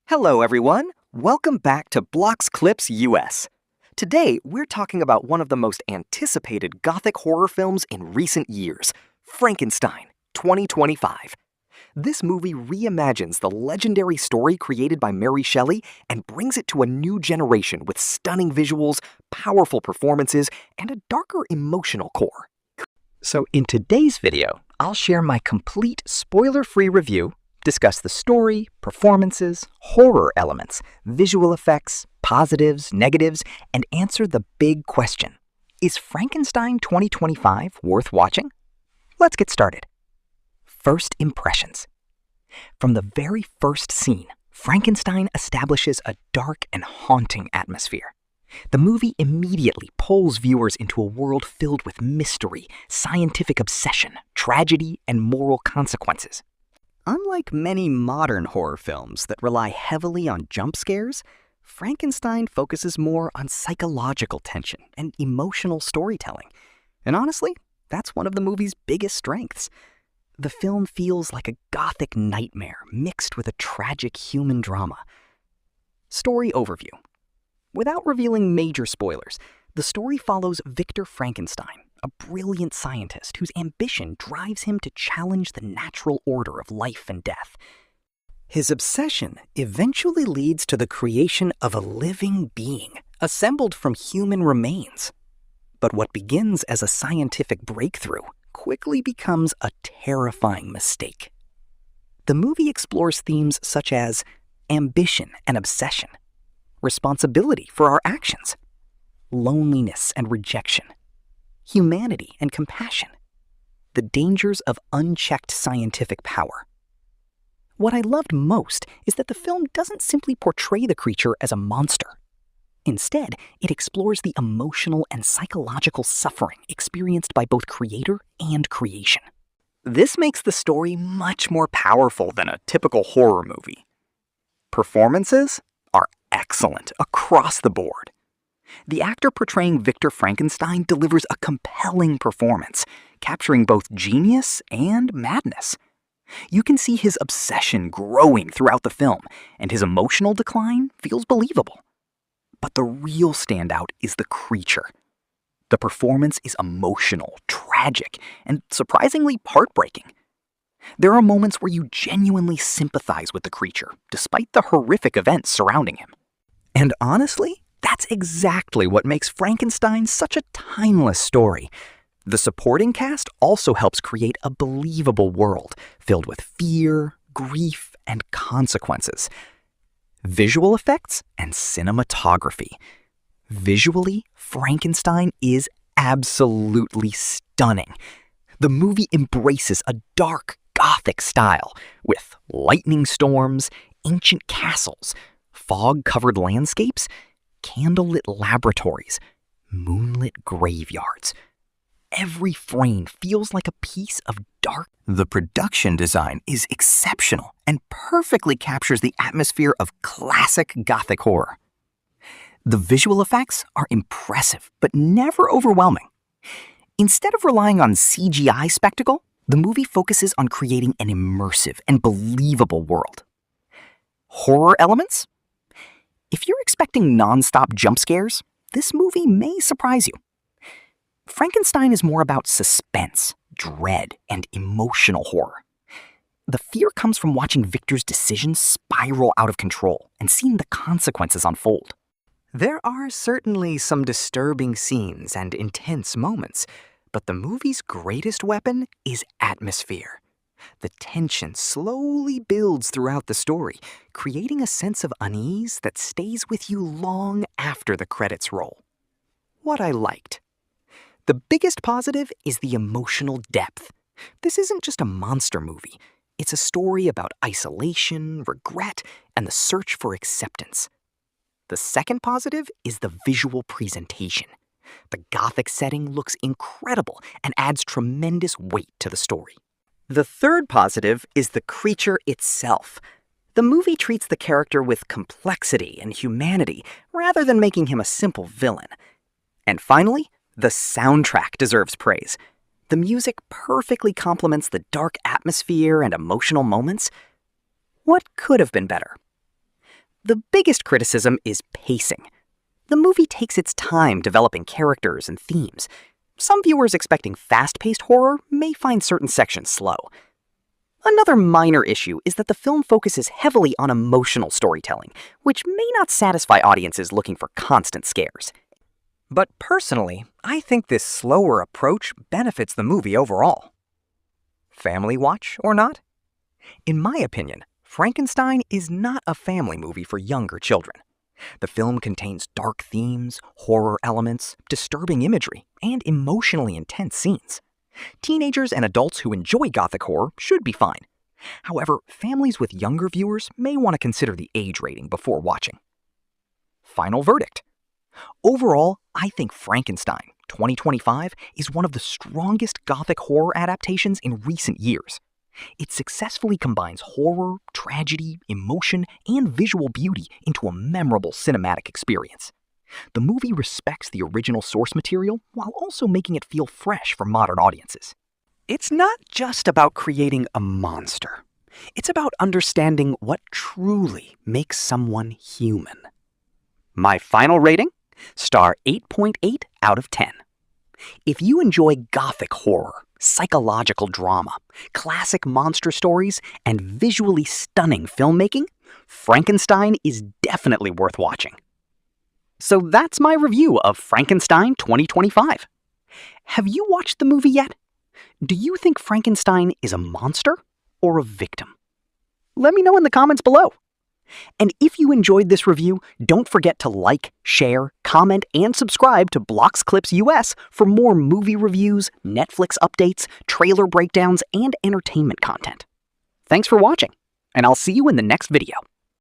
Hello everyone, welcome back to Blox Clips US. Today we're talking about one of the most anticipated Gothic horror films in recent years, Frankenstein, 2025. This movie reimagines the legendary story created by Mary Shelley and brings it to a new generation with stunning visuals, powerful performances, and a darker emotional core. So in today's video, I'll share my complete spoiler-free review, discuss the story, performances, horror elements, visual effects, positives, negatives, and answer the big question: is Frankenstein 2025 worth watching? Let's get started. First impressions. From the very first scene, Frankenstein establishes a dark and haunting atmosphere. The movie immediately pulls viewers into a world filled with mystery, scientific obsession, tragedy, and moral consequences. Unlike many modern horror films that rely heavily on jump scares, Frankenstein focuses more on psychological tension and emotional storytelling. And honestly, that's one of the movie's biggest strengths. The film feels like a Gothic nightmare mixed with a tragic human drama. Story overview. Without revealing major spoilers, the story follows Victor Frankenstein, a brilliant scientist whose ambition drives him to challenge the natural order of life and death. His obsession eventually leads to the creation of a living being, assembled from human remains. But what begins as a scientific breakthrough quickly becomes a terrifying mistake. The movie explores themes such as ambition and obsession, responsibility for our actions, loneliness and rejection, humanity and compassion, the dangers of unchecked scientific power. What I loved most is that the film doesn't simply portray the creature as a monster. Instead, it explores the emotional and psychological suffering experienced by both creator and creation. This makes the story much more powerful than a typical horror movie. Performances are excellent across the board. The actor portraying Victor Frankenstein delivers a compelling performance, capturing both genius and madness. You can see his obsession growing throughout the film, and his emotional decline feels believable. But the real standout is the creature. The performance is emotional, tragic, and surprisingly heartbreaking. There are moments where you genuinely sympathize with the creature, despite the horrific events surrounding him. And honestly, that's exactly what makes Frankenstein such a timeless story. The supporting cast also helps create a believable world filled with fear, grief, and consequences. Visual effects and cinematography. Visually, Frankenstein is absolutely stunning. The movie embraces a dark, Gothic style with lightning storms, ancient castles, fog-covered landscapes, candlelit laboratories, moonlit graveyards. Every frame feels like a piece of dark. The production design is exceptional and perfectly captures the atmosphere of classic Gothic horror. The visual effects are impressive, but never overwhelming. Instead of relying on CGI spectacle, the movie focuses on creating an immersive and believable world. Horror elements? If you're expecting non-stop jump scares, this movie may surprise you. Frankenstein is more about suspense, dread, and emotional horror. The fear comes from watching Victor's decisions spiral out of control and seeing the consequences unfold. There are certainly some disturbing scenes and intense moments, but the movie's greatest weapon is atmosphere. The tension slowly builds throughout the story, creating a sense of unease that stays with you long after the credits roll. What I liked. The biggest positive is the emotional depth. This isn't just a monster movie. It's a story about isolation, regret, and the search for acceptance. The second positive is the visual presentation. The Gothic setting looks incredible and adds tremendous weight to the story. The third positive is the creature itself. The movie treats the character with complexity and humanity rather than making him a simple villain. And finally, the soundtrack deserves praise. The music perfectly complements the dark atmosphere and emotional moments. What could have been better? The biggest criticism is pacing. The movie takes its time developing characters and themes. Some viewers expecting fast-paced horror may find certain sections slow. Another minor issue is that the film focuses heavily on emotional storytelling, which may not satisfy audiences looking for constant scares. But personally, I think this slower approach benefits the movie overall. Family watch or not? In my opinion, Frankenstein is not a family movie for younger children. The film contains dark themes, horror elements, disturbing imagery, and emotionally intense scenes. Teenagers and adults who enjoy Gothic horror should be fine. However, families with younger viewers may want to consider the age rating before watching. Final verdict. Overall, I think Frankenstein 2025 is one of the strongest Gothic horror adaptations in recent years. It successfully combines horror, tragedy, emotion, and visual beauty into a memorable cinematic experience. The movie respects the original source material while also making it feel fresh for modern audiences. It's not just about creating a monster. It's about understanding what truly makes someone human. My final rating? Star 8.8 out of 10. If you enjoy Gothic horror, psychological drama, classic monster stories, and visually stunning filmmaking, Frankenstein is definitely worth watching. So that's my review of Frankenstein 2025. Have you watched the movie yet? Do you think Frankenstein is a monster or a victim? Let me know in the comments below. And if you enjoyed this review, don't forget to like, share, comment, and subscribe to Blox Clips US for more movie reviews, Netflix updates, trailer breakdowns, and entertainment content. Thanks for watching, and I'll see you in the next video.